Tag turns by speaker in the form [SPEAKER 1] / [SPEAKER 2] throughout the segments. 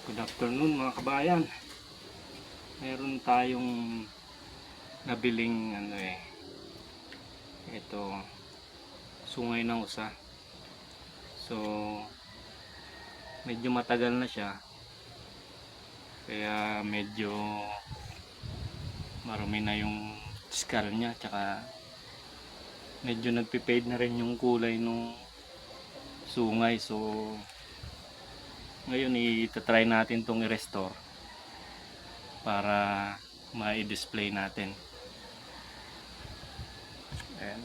[SPEAKER 1] Good afternoon mga kabayan. Meron tayong nabiling ito sungay ng usa. So medyo matagal na siya. Kaya medyo marumi na yung skull niya, tsaka medyo nagpi-fade na rin yung kulay nung sungay. So ngayon i-try natin tong i-restore para ma-display natin. Ayan.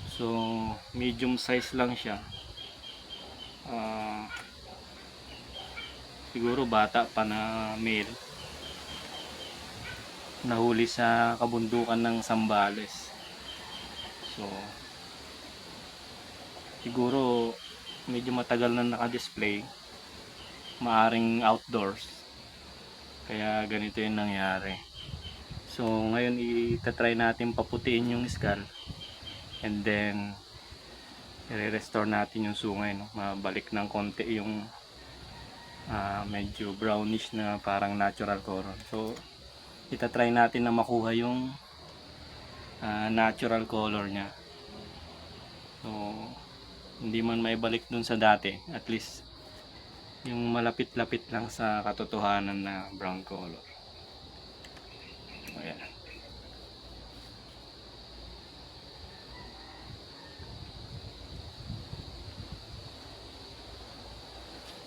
[SPEAKER 1] So medium size lang siya. Siguro bata pa na male, nahuli sa kabundukan ng Zambales. So siguro medyo matagal na naka-display, maaring outdoors, kaya ganito yung nangyari. So ngayon itatry natin paputiin yung skull, and then i-restore natin yung sungay, no? Mabalik ng konti yung medyo brownish na parang natural color. So itatry natin na makuha yung natural color nya. So hindi man maibalik dun sa dati, at least yung malapit-lapit lang sa katotohanan na brown color. Ayan.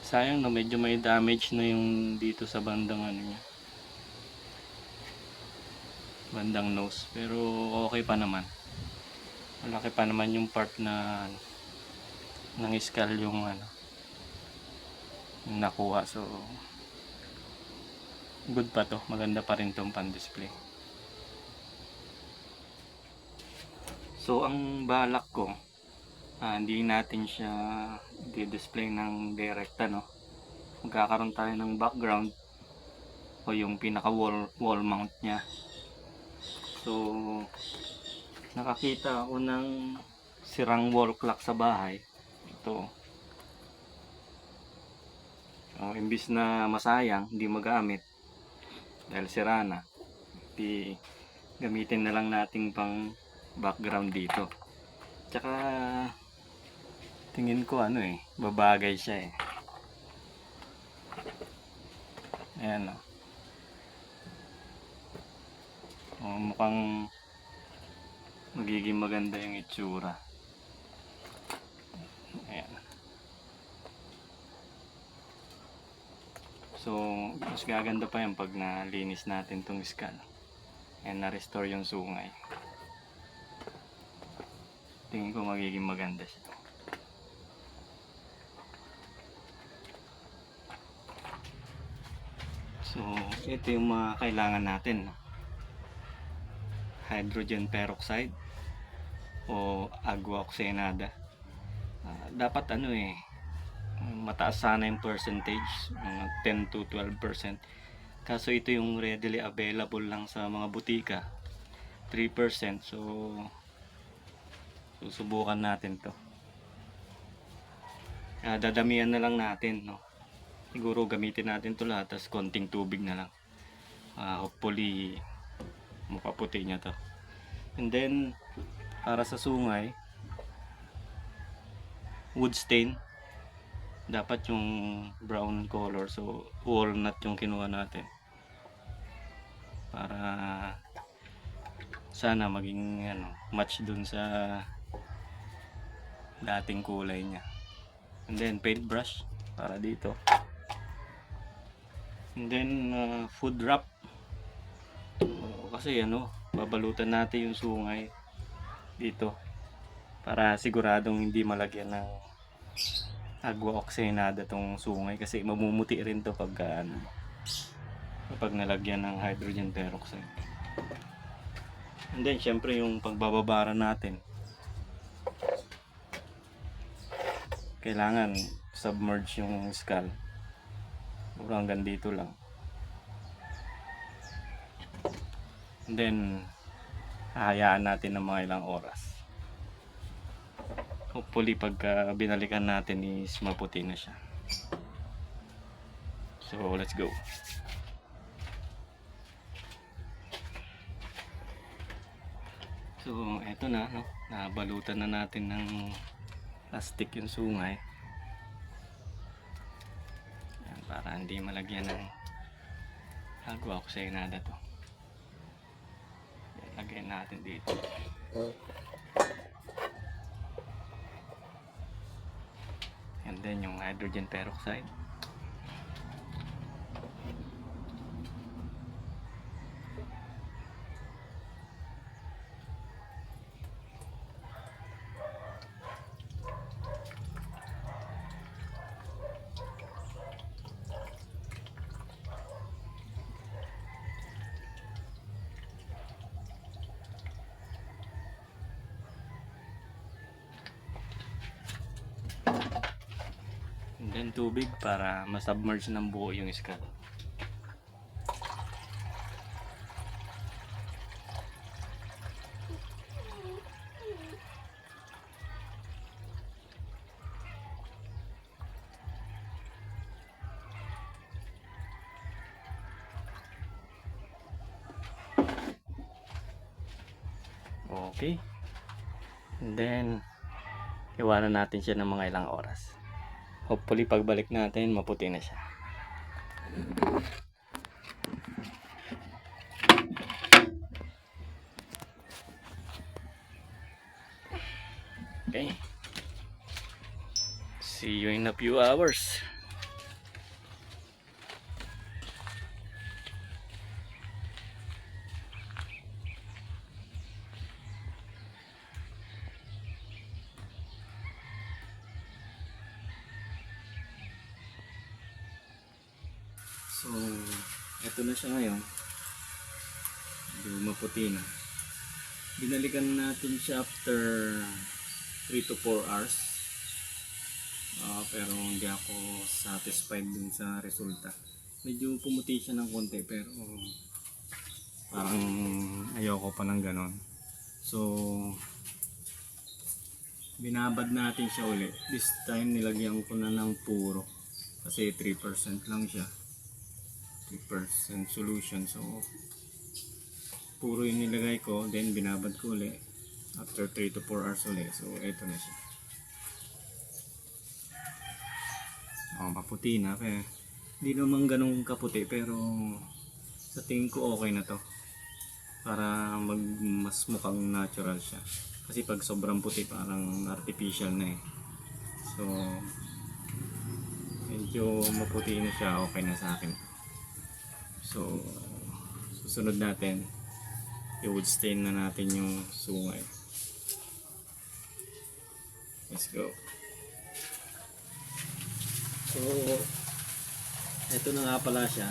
[SPEAKER 1] Sayang no, medyo may damage na yung dito sa bandang niya, bandang nose, pero okay pa naman. Malaki pa naman yung part na ng skull yung yung nakuha. So good pa to, maganda pa rin tong pan display. So ang balak ko, hindi natin siya di-display ng direkta, no? Magkakaroon tayo ng background o yung pinaka wall mount nya. So nakakita ako ng sirang wall clock sa bahay. Ito. Imbis na masayang, hindi magamit dahil sira na, gamitin na lang natin pang background dito. Tsaka tingin ko babagay siya eh. Ayan mukhang magiging maganda yung itsura. Ayan. So mas gaganda pa yan pag nalinis natin tong skull and na-restore yung sungay. Tingin ko magiging maganda siya. So ito yung mga kailangan natin, no? Hydrogen peroxide o agua oxygenada. Dapat mataas sana yung percentage, 10 to 12%. Kaso ito yung readily available lang sa mga butika, 3%. So susubukan natin to. Dadamihan na lang natin, no? Siguro gamitin natin to lahat, tas konting tubig na lang. Hopefully mapaputi niya to. And then para sa sungay, wood stain, dapat yung brown color. So walnut yung kinuha natin para sana maging match dun sa dating kulay niya. And then paintbrush para dito. And then food wrap. Kasi babalutan natin yung sungay dito para siguradong hindi malagyan ng agua oxygenada tong sungay, kasi mamumuti rin to kapag nalagyan ng hydrogen peroxide. And then syempre yung pagbababara natin, kailangan submerge yung skull. Hanggang dito lang. And then hahayaan natin ng mga ilang oras. hopefully pagka binalikan natin is maputi na siya. So let's go. So eto na, no? Nabalutan na natin ng plastic yung sungay. Yan, para hindi malagyan ng hagwa ko sa inada to. Yan, lagyan natin dito. And then yung hydrogen peroxide. And then tubig para masubmerge ng buo yung skull. Okay. And then iwanan natin siya ng mga ilang oras. Hopefully pagbalik natin maputi na siya. Okay. See you in a few hours. So, eto na siya ngayon. Medyo maputi na. Binalikan natin siya after 3 to 4 hours. Pero hindi ako satisfied dun sa resulta. Medyo pumuti siya ng konti pero parang ayoko pa ng ganon. So, binabad natin siya uli. This time nilagyan ko na ng puro. Kasi 3% lang siya. 3% solution, so puro yung nilagay ko, then binabad ko ulit after 3 to 4 hours ulit. So eto na siya. Maputi na, pero hindi naman ganun kaputi, pero sa tingin ko okay na to para mas mukhang natural siya, kasi pag sobrang puti parang artificial na eh. So medyo maputi na siya, okay na sa akin. So, susunod natin, i-wood stain na natin yung sungay. Let's go. So, ito na nga pala siya.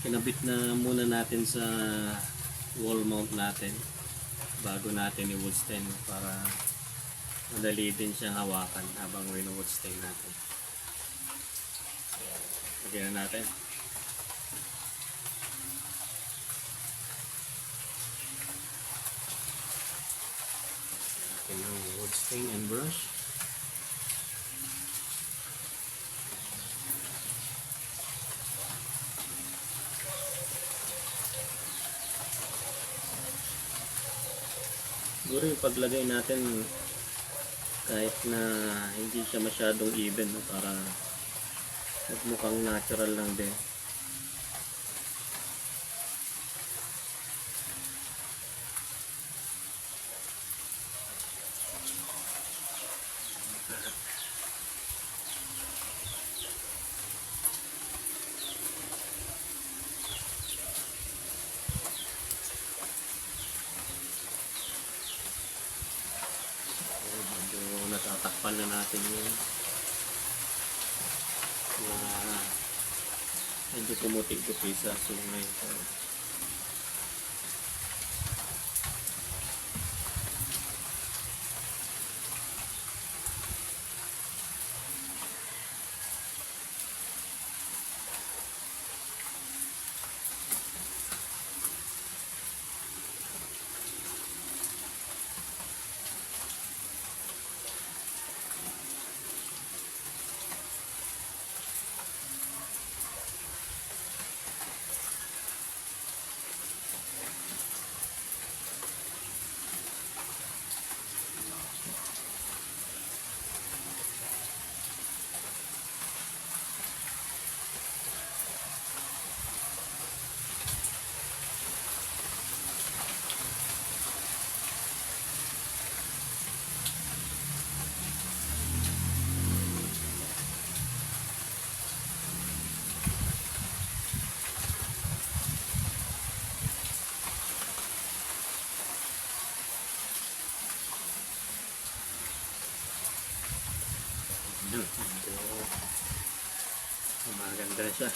[SPEAKER 1] Kinabit na muna natin sa wall mount natin bago natin i-wood stain para madali din siyang hawakan habang wino-wood stain natin. Lagyan na natin. Wood stain and brush. Siguro yung paglagay natin kahit na hindi siya masyadong even, no? Para magmukhang natural lang din. Natatakpan na natin yun na medyo pumuti-puti sa sungay. Medyo maganda siya.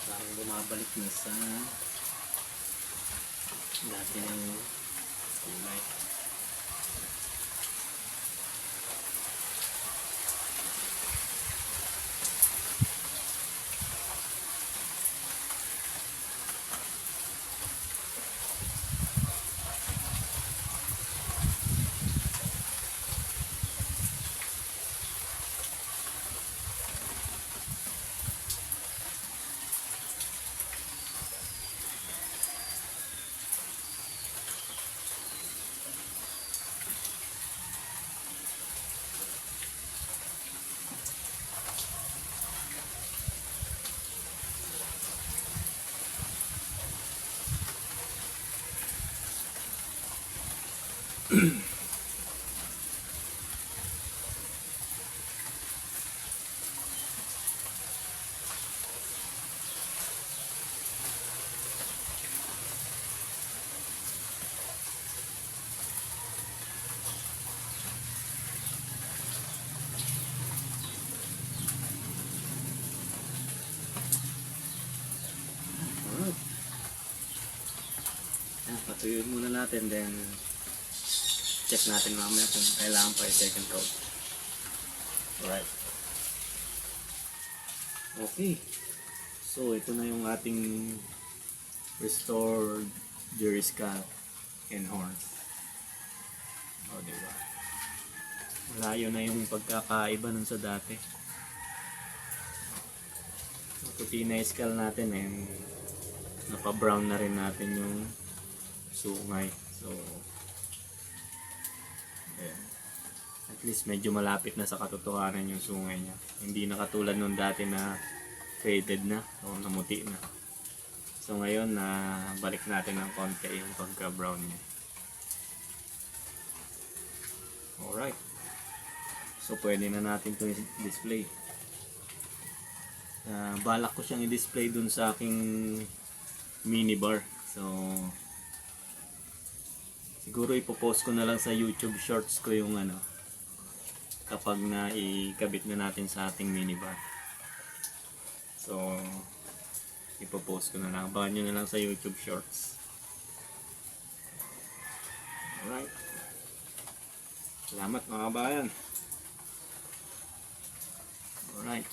[SPEAKER 1] Parang bumabalik na sa dati ng kulay. Patuyuin muna natin, then check natin mamaya kung kailangan pa i-second coat. Alright. Okay. So, ito na yung ating restored jury scalp and horns. O, diba? Malayo na yung pagkakaiba nun sa dati. So, puti na skull natin and napa-brown na rin natin yung sungay. So, ayan. At least medyo malapit na sa katotohanan yung sungay niya. Hindi na katulad nung dati na faded na o namuti na. So ngayon na balik natin ng konti yung pagka-brown niya. Alright. So pwede na natin ito display. Balak ko siyang i-display dun sa aking minibar. So siguro ipopost ko na lang sa YouTube Shorts ko yung kapag na ikabit na natin sa ating minibar. So ipopost ko na lang. Abangan nyo na lang sa YouTube Shorts. Alright. Salamat mga kabayan. Alright.